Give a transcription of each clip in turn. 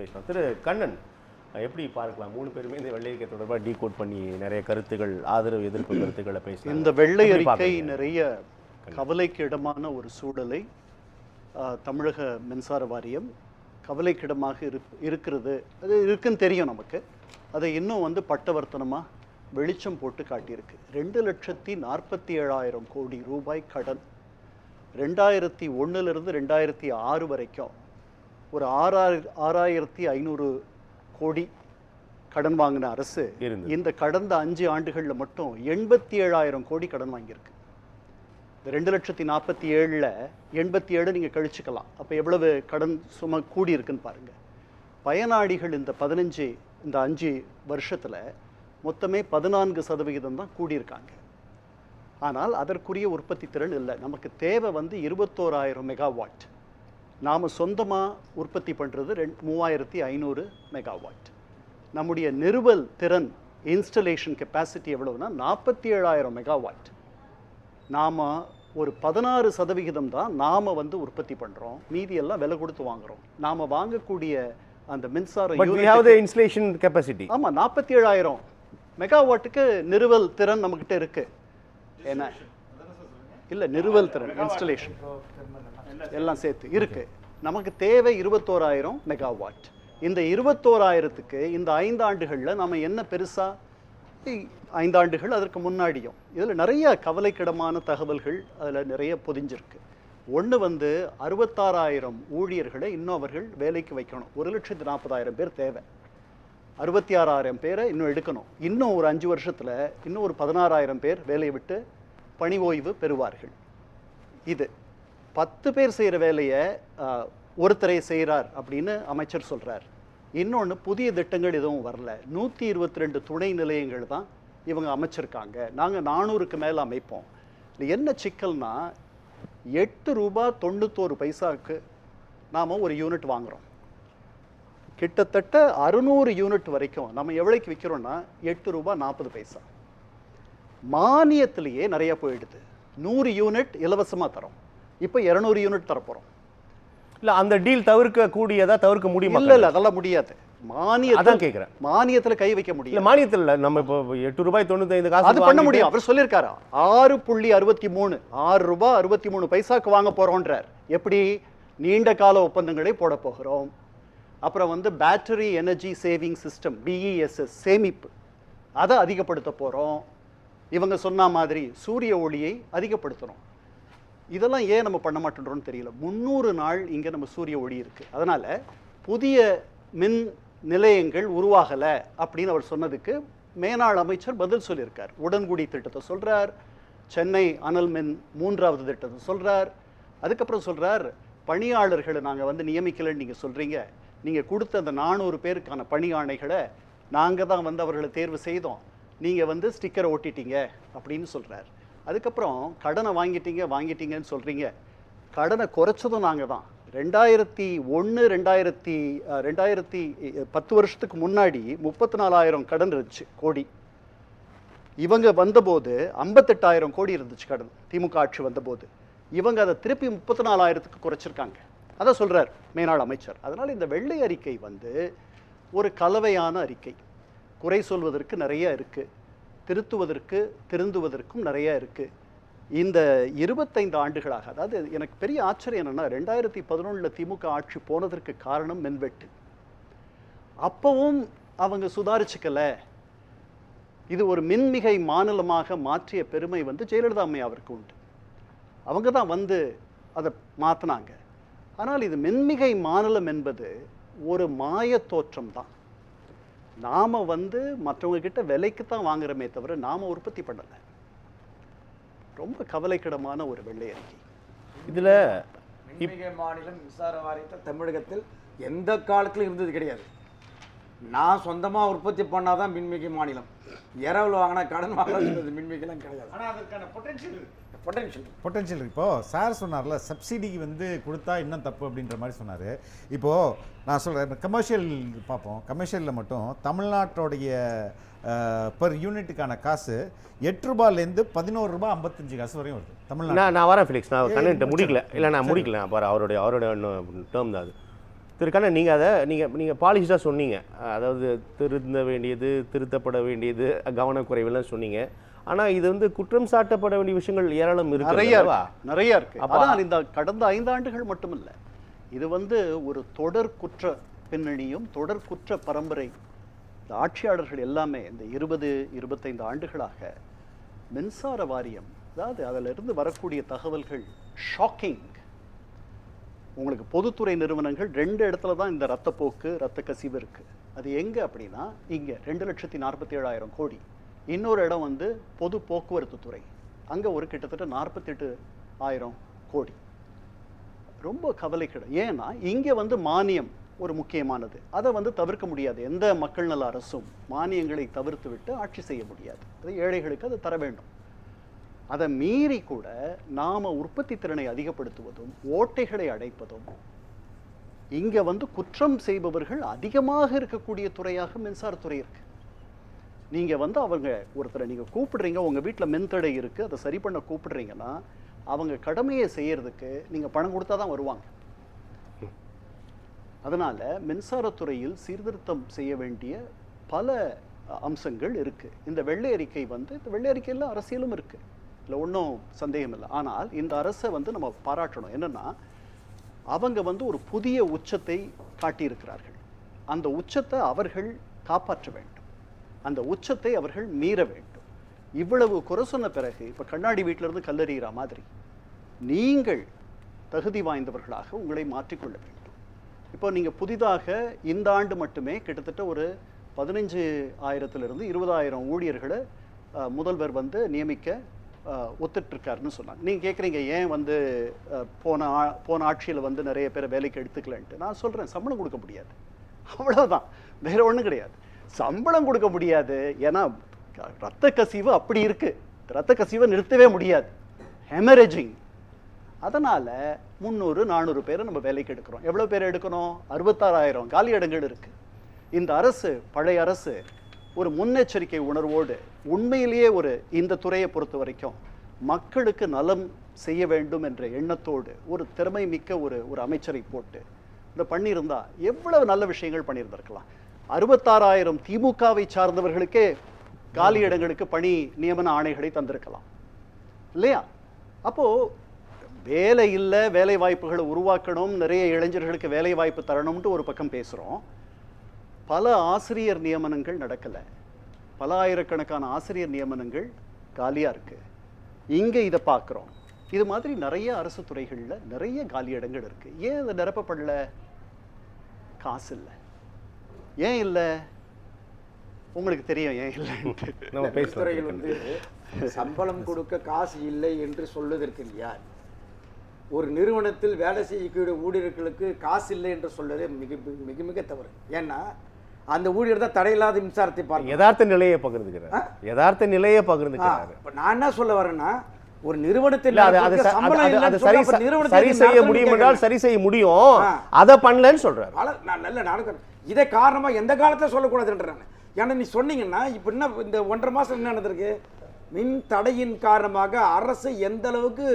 பேசலாம். திரு கண்ணன், எப்படி பார்க்கலாம் 3 பேருமே இந்த வெள்ளை அறிக்கை தொடர்பாக டீகோட் பண்ணி நிறைய கருத்துகள், ஆதரவு எதிர்ப்பு கருத்துக்களை பேசலாம். இந்த வெள்ளை அறிக்கை நிறைய கவலைக்கு இடமான ஒரு சூழலை தமிழக மின்சார வாரியம் கவலைக்கிடமாக இருக்கிறது. அது இருக்குன்னு தெரியும் நமக்கு. அதை இன்னும் பட்டவர்த்தனமாக வெளிச்சம் போட்டு காட்டியிருக்கு. 2,47,000 கோடி ரூபாய் கடன் 2001 2006 வரைக்கும் ஒரு 6,500 கோடி கடன் வாங்கின அரசு இந்த கடந்த 5 ஆண்டுகளில் மட்டும் 87,000 கோடி கடன் வாங்கியிருக்கு. இந்த 2,47,000ல் 87 நீங்கள் கழிச்சுக்கலாம். அப்போ எவ்வளவு கடன் சுமை கூடி இருக்குன்னு பாருங்கள். பயனாளிகள் இந்த 5 வருஷத்தில் மொத்தமே 14% தான் கூடியிருக்காங்க. ஆனால் அதற்குரிய உற்பத்தி திறன் இல்லை. நமக்கு தேவை 21,000 மெகாவாட். நாம் சொந்தமாக உற்பத்தி பண்ணுறது 3,500 மெகாவாட். நம்முடைய நிறுவல் திறன் இன்ஸ்டலேஷன் கெப்பாசிட்டி எவ்வளவுனா 47,000 மெகாவாட். நாம் ஒரு 16% தான் நாம் உற்பத்தி பண்ணுறோம். மீதி எல்லாம் விலை கொடுத்து வாங்குகிறோம். நாம் வாங்கக்கூடிய அந்த மின்சார இன்ஸ்டலேஷன் கெப்பாசிட்டி ஆமாம் 47,000 மெகாவாட்டுக்கு நிறுவல் திறன் நம்மக்கிட்ட இருக்குது. ஏன்னா இல்லை, நிறுவல் திறன் இன்ஸ்டலேஷன் எல்லாம் சேர்த்து இருக்குது. நமக்கு தேவை 21,000 மெகாவாட். இந்த 21,000க்கு இந்த 5 ஆண்டுகளில் நம்ம என்ன பெருசாக 5 ஆண்டுகள் அதற்கு முன்னாடியும் இதில் நிறைய கவலைக்கிடமான தகவல்கள் அதில் நிறைய பொதிஞ்சிருக்கு. ஒன்று 66,000 ஊழியர்களை இன்னும் அவர்கள் வேலைக்கு வைக்கணும். 1,40,000 பேர் தேவை. 66,000 பேரை இன்னும் எடுக்கணும். இன்னும் ஒரு 5 வருஷத்தில் இன்னும் ஒரு 16,000 பேர் வேலையை விட்டு பணி ஓய்வு பெறுவார்கள். இது 10 பேர் செய்கிற வேலையை ஒருத்தரை செய்கிறார் அப்படின்னு அமைச்சர் சொல்கிறார். இன்னொன்று, புதிய திட்டங்கள் எதுவும் வரல. 122 துணை நிலையங்கள் தான் இவங்க அமைச்சிருக்காங்க. நாங்கள் 400க்கு மேலே அமைப்போம். இது என்ன சிக்கல்னா, ₹8.91 நாம் ஒரு யூனிட் வாங்குகிறோம். கிட்டத்தட்ட 600 யூனிட் வரைக்கும் நம்ம எவ்வளோக்கு விற்கிறோன்னா ₹8.40. மானியத்திலேயே நிறைய போயிடுது. 100 யூனிட் இலவசமாக தரோம். இப்போ 200 யூனிட் தரப்போகிறோம். இல்லை, அந்த டீல் தவிர்க்க முடியுமா? இல்லை, அதெல்லாம் முடியாது. அதான் கேட்குறேன். மானியத்தில் கை வைக்க முடியும். இல்லை, மானியத்தில் நம்ம இப்போ ₹8.95 அது பண்ண முடியும். அவர் சொல்லியிருக்காரு 6.63 ₹6.63 வாங்க போகிறோன்றார். எப்படி? நீண்ட கால ஒப்பந்தங்களை போட போகிறோம். அப்புறம் battery energy saving system BESS சேமிப்பு அதை அதிகப்படுத்த போகிறோம். இவங்க சொன்ன மாதிரி சூரிய ஒளியை அதிகப்படுத்தணும். இதெல்லாம் ஏன் நம்ம பண்ண மாட்டேன்றோன்னு தெரியல. 300 நாள் இங்கே நம்ம சூரிய ஒளி இருக்குது. அதனால் புதிய மின் நிலையங்கள் உருவாகலை அப்படின்னு அவர் சொன்னதுக்கு மேனாள் அமைச்சர் பதில் சொல்லியிருக்கார். உடன்குடி திட்டத்தை சொல்கிறார், சென்னை அனல் மின் 3வது திட்டத்தை சொல்கிறார். அதுக்கப்புறம் சொல்கிறார், பணியாளர்களை நாங்கள் நியமிக்கலைன்னு நீங்கள் சொல்கிறீங்க. நீங்கள் கொடுத்த அந்த 400 பேருக்கான பணி ஆணைகளை நாங்கள் தான் அவர்களை தேர்வு செய்தோம். நீங்கள் ஸ்டிக்கரை ஒட்டிட்டீங்க அப்படின்னு சொல்கிறார். அதுக்கப்புறம் கடனை வாங்கிட்டீங்கன்னு சொல்கிறீங்க. கடனை குறைச்சதும் நாங்கள் தான். 2010 வருஷத்துக்கு முன்னாடி 34,000 கடன் இருந்துச்சு கோடி. இவங்க வந்தபோது 58,000 கோடி இருந்துச்சு கடன். திமுக ஆட்சி வந்தபோது இவங்க அதை திருப்பி 34,000க்கு குறைச்சிருக்காங்க. அதை சொல்கிறார் மேனாள் அமைச்சர். அதனால் இந்த வெள்ளை அறிக்கை ஒரு கலவையான அறிக்கை. குறை சொல்வதற்கு நிறைய இருக்குது, திருந்துவதற்கும் நிறைய இருக்குது. இந்த 25 ஆண்டுகளாக, அதாவது எனக்கு பெரிய ஆச்சரியம் என்னென்னா, 2011 திமுக ஆட்சி போனதற்கு காரணம் மின்வெட்டு. அப்பவும் அவங்க சுதாரிச்சுக்கலை. இது ஒரு மின்மிகை மாநிலமாக மாற்றிய பெருமை ஜெயலலிதா அம்மையாவிற்கு உண்டு. அவங்க தான் அதை மாற்றினாங்க. ஆனால் இது மின்மிகை மாநிலம் என்பது ஒரு மாய தோற்றம் தான். நாம் மற்றவங்க கிட்ட விலைக்கு தான் வாங்குறோமே தவிர நாம் உற்பத்தி பண்ணலை. ரொம்ப கவலைக்கிடமான ஒரு வெள்ளை அறிக்கை. இதில் மின்மிகை மாநிலம் மின்சார வாரியத்தை தமிழகத்தில் எந்த காலத்திலும் இருந்தது கிடையாது. நான் சொந்தமாக உற்பத்தி பண்ணாதான் மின்மிகை மாநிலம். இரவில் வாங்கினா கடன் வாங்கினா மின்மிகைலாம் கிடையாது. ஆனால் அதற்கான பொட்டன்ஷியல் இப்போது சார் சொன்னார்ல, சப்சிடிக்கு கொடுத்தா இன்னும் தப்பு அப்படின்ற மாதிரி சொன்னார். இப்போது நான் சொல்கிறேன், கமர்ஷியல் பார்ப்போம். கமர்ஷியலில் மட்டும் தமிழ்நாட்டோடைய பர் யூனிட்டுக்கான காசு ₹8 ₹11.55 வரையும் வருது தமிழ்நாடு. நான் வரேன் ஃபிலிக்ஸ், நான் கண்ணன்ட்ட முடிக்கல. இல்லை, நான் முடிக்கல. பாரு, அவருடைய டேர்ம் தான் அது. கண்ணன், நீங்கள் அதை நீங்கள் பாலிஷ்டாக சொன்னீங்க. அதாவது திருந்த வேண்டியது, திருத்தப்பட வேண்டியது, கவனக்குறைவுலாம் சொன்னீங்க. ஆனால் இது வந்து குற்றம் சாட்டப்பட வேண்டிய விஷயங்கள் ஏராளம் நிறைய இருக்கு. அதான் இந்த கடந்த 5 ஆண்டுகள் மட்டுமில்ல, இது வந்து ஒரு தொடர் குற்ற பின்னணியும் தொடர் குற்ற பரம்பரை. இந்த ஆட்சியாளர்கள் எல்லாமே இந்த 20-25 ஆண்டுகளாக மின்சார வாரியம், அதாவது அதிலிருந்து வரக்கூடிய தகவல்கள் ஷாக்கிங். உங்களுக்கு பொதுத்துறை நிறுவனங்கள் 2 இடத்துல தான் இந்த ரத்தப்போக்கு, ரத்த கசிவு இருக்கு. அது எங்க அப்படின்னா, இங்க 2,47,000 கோடி. இன்னொரு இடம் வந்து பொது போக்குவரத்து துறை, அங்க ஒரு கிட்டத்தட்ட 48,000 கோடி. ரொம்ப கவலைக்கிடம். ஏன்னா இங்க வந்து மானியம் ஒரு முக்கியமானது, அதை வந்து தவிர்க்க முடியாது. எந்த மக்கள் நல அரசும் மானியங்களை தவிர்த்து விட்டு ஆட்சி செய்ய முடியாது. அது ஏழைகளுக்கு அது தர வேண்டும். அதை மீறி கூட நாம உற்பத்தி திறனை அதிகப்படுத்துவதும் ஓட்டைகளை அடைப்பதும், இங்க வந்து குற்றம் செய்பவர்கள் அதிகமாக இருக்கக்கூடிய துறையாக மின்சாரத்துறை இருக்கு. நீங்க வந்து அவங்க ஒருத்தரை நீங்க கூப்பிடுறீங்க, உங்க வீட்டில் மின்தடை இருக்கு, அதை சரி பண்ண கூப்பிடுறீங்கன்னா அவங்க கடமையை செய்யறதுக்கு நீங்க பணம் கொடுத்தா தான் வருவாங்க. அதனால மின்சாரத்துறையில் சீர்திருத்தம் செய்ய வேண்டிய பல அம்சங்கள் இருக்கு. இந்த வெள்ளை அறிக்கை வந்து, இந்த வெள்ளை அறிக்கையில் அரசியலும் இருக்கு, இல்லை ஒன்றும் சந்தேகம் இல்லை. ஆனால் இந்த அரசை வந்து நம்ம பாராட்டணும். என்னன்னா, அவங்க வந்து ஒரு புதிய உச்சத்தை காட்டியிருக்கிறார்கள். அந்த உச்சத்தை அவர்கள் காப்பாற்ற வேண்டும், அந்த உச்சத்தை அவர்கள் மீற வேண்டும். இவ்வளவு குறை சொன்ன பிறகு இப்போ கண்ணாடி வீட்டிலிருந்து கல்லறிகிற மாதிரி நீங்கள் தகுதி வாய்ந்தவர்களாக உங்களை மாற்றிக்கொள்ள வேண்டும். இப்போ நீங்கள் புதிதாக இந்த ஆண்டு மட்டுமே கிட்டத்தட்ட ஒரு 15,000 to 20,000 ஊழியர்களை முதல்வர் வந்து நியமிக்க ஒத்துட்ருக்காருன்னு சொன்னாங்க. நீங்கள் கேட்குறீங்க ஏன் வந்து போன ஆட்சியில் வந்து நிறைய பேரை வேலைக்கு எடுத்துக்கலன்ட்டு. நான் சொல்கிறேன், சம்பளம் கொடுக்க முடியாது, அவ்வளோதான், வேற ஒன்றும் கிடையாது. சம்பளம் கொடுக்க முடியாது, ஏன்னா ரத்த கசிவு அப்படி இருக்கு, ரத்த கசிவை நிறுத்தவே முடியாது, ஹெமரேஜிங். அதனால் 300-400 பேரை நம்ம வேலைக்கு எடுக்கிறோம். எவ்வளோ பேர் எடுக்கணும்? 66,000 காலி இடங்கள் இருக்கு. இந்த அரசு, பழைய அரசு, ஒரு முன்னெச்சரிக்கை உணர்வோடு உண்மையிலேயே இந்த துறையை பொறுத்த வரைக்கும் மக்களுக்கு நலம் செய்ய வேண்டும் என்ற எண்ணத்தோடு ஒரு திறமை மிக்க ஒரு அமைச்சரை போட்டு இந்த பண்ணியிருந்தா எவ்வளவு நல்ல விஷயங்கள் பண்ணியிருந்திருக்கலாம். 66,000 திமுகவை சார்ந்தவர்களுக்கே காலி இடங்களுக்கு பணி நியமன ஆணைகளை தந்திருக்கலாம் இல்லையா? அப்போ வேலை இல்லை, வேலை வாய்ப்புகளை உருவாக்கணும், நிறைய இளைஞர்களுக்கு வேலை வாய்ப்பு தரணும்ட்டு ஒரு பக்கம் பேசுகிறோம். பல ஆசிரியர் நியமனங்கள் நடக்கலை, பல ஆயிரக்கணக்கான ஆசிரியர் நியமனங்கள் காலியாக இருக்கு. இங்கே இதை பார்க்குறோம். இது மாதிரி நிறைய அரசு துறைகளில் நிறைய காலி இடங்கள் இருக்கு. ஏன் இதை நிரப்பப்படல? காசு இல்லை. ஏன் இல்லை? உங்களுக்கு தெரியும் ஏன் இல்லைன்ட்டு. நம்ம துறையில் வந்து சம்பளம் கொடுக்க காசு இல்லை என்று சொல்வதற்கு இல்லையா, ஒரு நிறுவனத்தில் வேலை செய்யக்கூடிய ஊழியர்களுக்கு காசு இல்லை என்று சொல்வதே மிக மிக மிக தவறு. ஏன்னா அந்த ஊழியர் தான் தடையில்லாத மின்சாரத்தை பார்க்க யதார்த்த நிலையை பகிர்ந்துக்கிறார், யதார்த்த நிலையை பகிர்ந்துக்கிறார். நான் என்ன சொல்ல வரேன்னா, ஒரு நிறுவனத்தில் சரி செய்ய முடியும் என்றால் சரி செய்ய முடியும், அதை பண்ணலன்னு சொல்றாரு. நல்ல இதே காரணமா எந்த காலத்துல சொல்லக்கூடாதுன்றாங்க. ஏன்னா நீ சொன்னீங்கன்னா இப்ப என்ன இந்த 1.5 மாசம் என்ன நடந்திருக்கு? மின் தடையின் காரணமாக அரசு எந்த அளவுக்கு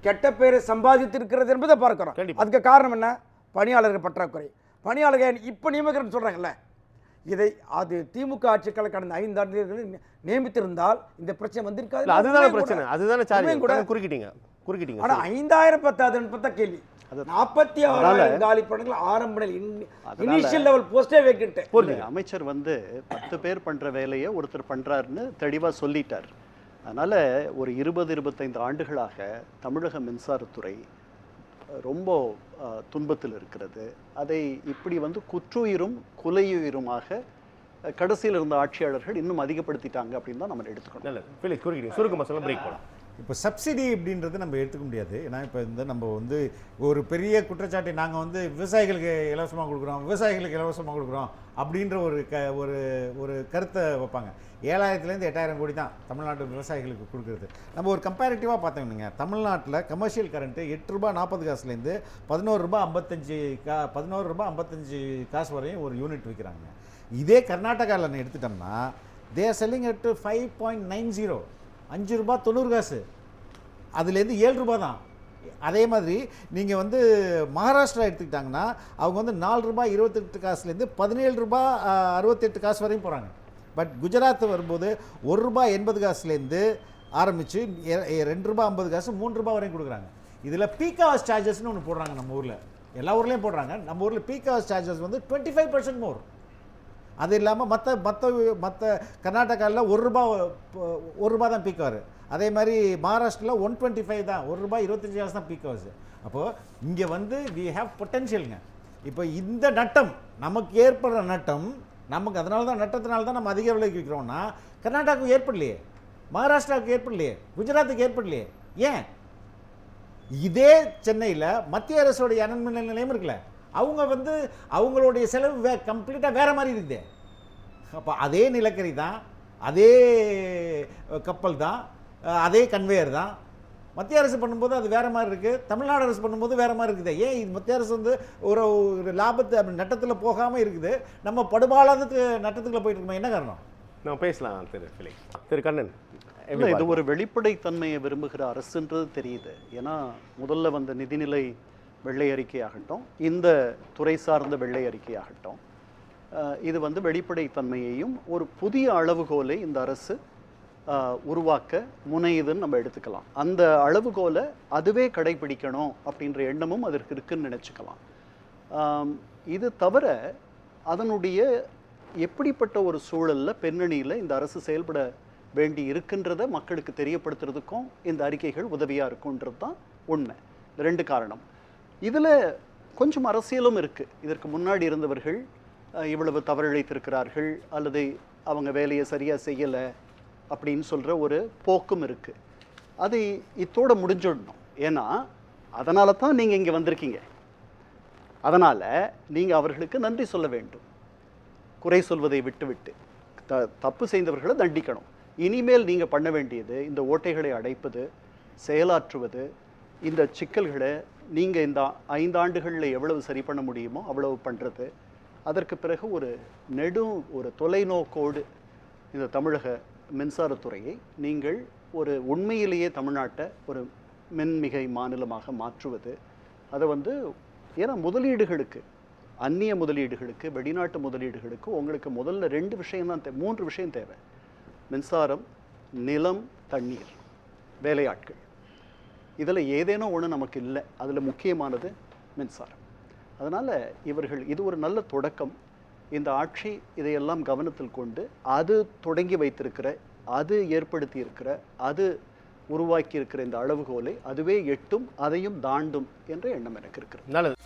கெட்ட பெயரை சம்பாதித்திருக்கிறது என்பதை பார்க்கிறோம். அதுக்கு காரணம் என்ன? பணியாளர்கள் பற்றாக்குறை. பணியாளர்கள் இப்ப நியமிக்கிறேன்னு சொல்றாங்கல்ல, இதை அது திமுக ஆட்சிக்கால கடந்த 5 ஆண்டுகளில் நியமித்திருந்தால் இந்த பிரச்சனை வந்திருக்காது. அதுதான் பிரச்சனை, அதுதானே குறுக்கிட்டீங்க. ஆனா 5,000 பத்தாதுன்னு பார்த்தா கேள்வி. 46,000 காலி பணங்கள் ஆரம்ப இனிஷியல் லெவல் போஸ்டே வேக்கன்ட். அமைச்சர் வந்து 10 பேர் பண்ற வேலையை ஒருத்தர் பண்றாருன்னு தெளிவா சொல்லிட்டார். அதனால ஒரு 20-25 ஆண்டுகளாக தமிழக மின்சாரத்துறை ரொம்ப துன்பத்தில் இருக்கிறது. அதை இப்படி வந்து குற்றுயிரும் குலையுயிருமாக கடைசியில் இருந்த ஆட்சியாளர்கள் இன்னும் அதிகப்படுத்திட்டாங்க அப்படின்னு தான் நம்ம எடுத்துக்கணும். நல்லது, சுருக்கமாக சொல்ல பிரேக் போகலாம். இப்போ சப்சிடி அப்படின்றது நம்ம எடுத்துக்க முடியாது. ஏன்னா இப்போ நம்ம வந்து ஒரு பெரிய குற்றச்சாட்டை நாங்கள் வந்து விவசாயிகளுக்கு இலவசமாக கொடுக்குறோம் அப்படின்ற ஒரு கருத்தை வைப்பாங்க. 7,000 to 8,000 கோடி தான் தமிழ்நாட்டு விவசாயிகளுக்கு கொடுக்குறது. நம்ம ஒரு கம்பேரிட்டிவாக பார்த்தோம்னுங்க, தமிழ்நாட்டில் கமர்ஷியல் கரண்ட்டு ₹8.40 ₹11.55 வரையும் ஒரு யூனிட் விற்கிறாங்க. இதே கர்நாடகாவில் எடுத்துட்டோம்னா தே ஆர் செல்லிங் அட் 5.90, ₹5.90. அதுலேருந்து ₹7 தான். அதே மாதிரி நீங்கள் வந்து மகாராஷ்டிரா எடுத்துக்கிட்டாங்கன்னா அவங்க வந்து 4 ரூபாய் 28 காசுலேருந்து 17 ரூபாய் 68 காசு வரையும் போகிறாங்க. பட் குஜராத் வரும்போது 1 ரூபாய் 80 காசுலேருந்து ஆரம்பித்து 2 ரூபாய் 50 காசு 3 ரூபாய் வரையும் கொடுக்குறாங்க. இதில் பீக் ஹவர்ஸ் சார்ஜஸ்னு ஒன்று போடுறாங்க நம்ம ஊரில், எல்லா ஊர்லேயும் போடுறாங்க. நம்ம ஊரில் பீக் ஹவர்ஸ் சார்ஜஸ் வந்து 25% மோர். அது இல்லாமல் மற்ற கர்நாடகாவில் 1 ரூபா தான் பீக் ஹவர். அதே மாதிரி மகாராஷ்டிராவில் 125 தான், 1 ரூபாய் 25 காசு தான் பீக் ஹவர்ஸ். அப்போது இங்கே வந்து வி ஹேவ் பொட்டென்ஷியலுங்க. இப்போ இந்த நட்டம் நமக்கு ஏற்படுற நட்டம் நமக்கு அதனால தான் நட்டத்தினால தான் நம்ம அதிக விலைக்கு விற்கிறோம்னா கர்நாடகாவுக்கு ஏற்படலையே, மகாராஷ்டிராவுக்கு ஏற்படலையே, குஜராத்துக்கு ஏற்படலையே. ஏன்? இதே சென்னையில் மத்திய அரசுடைய அனல் நிலையம் இருக்குல்ல, அவங்க வந்து அவங்களுடைய செலவு கம்ப்ளீட்டாக வேறு மாதிரி இருக்குது. அப்போ அதே நிலக்கரி தான், அதே கப்பல் தான், அதே கன்வேயர் தான். மத்திய அரசு பண்ணும்போது அது வேறு மாதிரி இருக்குது, தமிழ்நாடு அரசு பண்ணும்போது வேறு மாதிரி இருக்குது. ஏன் இது மத்திய அரசு வந்து ஒரு லாபத்தை நட்டத்தில் போகாமல் இருக்குது, நம்ம படுபாலாதது நட்டத்துக்குள்ளே போயிட்டு இருக்கோம். என்ன காரணம்? நம்ம பேசலாம் திரு ஃபிலிக்ஸ். திரு கண்ணன், இல்லை, இது ஒரு வெளிப்படைத்தன்மையை விரும்புகிற அரசுன்றது தெரியுது. ஏன்னா முதல்ல வந்த நிதிநிலை வெள்ளை அறிக்கையாகட்டும், இந்த துறை சார்ந்த வெள்ளை அறிக்கையாகட்டும், இது வந்து வெளிப்படைத்தன்மையையும் ஒரு புதிய அளவுகோலை இந்த அரசு உருவாக்க முனையுதுன்னு நம்ம எடுத்துக்கலாம். அந்த அளவுகோலை அதுவே கடைபிடிக்கணும் அப்படின்ற எண்ணமும் அதற்கு இருக்குன்னு நினச்சிக்கலாம். இது தவிர அதனுடைய எப்படிப்பட்ட ஒரு சூழலில் பின்னணியில் இந்த அரசு செயல்பட வேண்டி இருக்கின்றத மக்களுக்கு தெரியப்படுத்துறதுக்கும் இந்த அறிக்கைகள் உதவியாக இருக்குன்றது தான் உண்மை. 2 காரணம். இதில் கொஞ்சம் அரசியலும் இருக்குது. இதற்கு முன்னாடி இருந்தவர்கள் இவ்வளவு தவறிழைத்திருக்கிறார்கள் அல்லது அவங்க வேலையை சரியாக செய்யலை அப்படின்னு சொல்கிற ஒரு போக்கும் இருக்குது. அது இத்தோட முடிஞ்சிடணும். ஏன்னா அதனால தான் நீங்கள் இங்கே வந்திருக்கீங்க. அதனால் நீங்கள் அவர்களுக்கு நன்றி சொல்ல வேண்டும். குறை சொல்வதை விட்டுவிட்டு தப்பு செய்தவர்களை தண்டிக்கணும். இனிமேல் நீங்கள் பண்ண வேண்டியது இந்த ஓட்டைகளை அடைப்பது, செயலாற்றுவது, இந்த சிக்கல்களை நீங்கள் இந்த 5 ஆண்டுகளில் எவ்வளவு சரி பண்ண முடியுமோ அவ்வளவு பண்ணுறது. அதற்கு பிறகு ஒரு தொலைநோக்கோடு இந்த தமிழக மின்சாரத்துறையை நீங்கள் ஒரு உண்மையிலேயே தமிழ்நாட்டை ஒரு மின்மிகை மாநிலமாக மாற்றுவது. அதை வந்து ஏன்னா முதலீடுகளுக்கு, அந்நிய முதலீடுகளுக்கு, வெளிநாட்டு முதலீடுகளுக்கு உங்களுக்கு முதல்ல 2 விஷயம்தான் 3 விஷயம் தேவை. மின்சாரம், நிலம், தண்ணீர், வேலையாட்கள். இதில் ஏதேனும் ஒன்று நமக்கு இல்லை. அதில் முக்கியமானது மின்சாரம். அதனால் இது ஒரு நல்ல தொடக்கம். இந்த ஆட்சி இதையெல்லாம் கவனத்தில் கொண்டு அது தொடங்கி வைத்திருக்கிற, அது ஏற்படுத்தி இருக்கிற, அது உருவாக்கி இருக்கிற இந்த அளவுகோலை அதுவே எட்டும், அதையும் தாண்டும் என்ற எண்ணம் எனக்கு இருக்கிறது. நல்லது.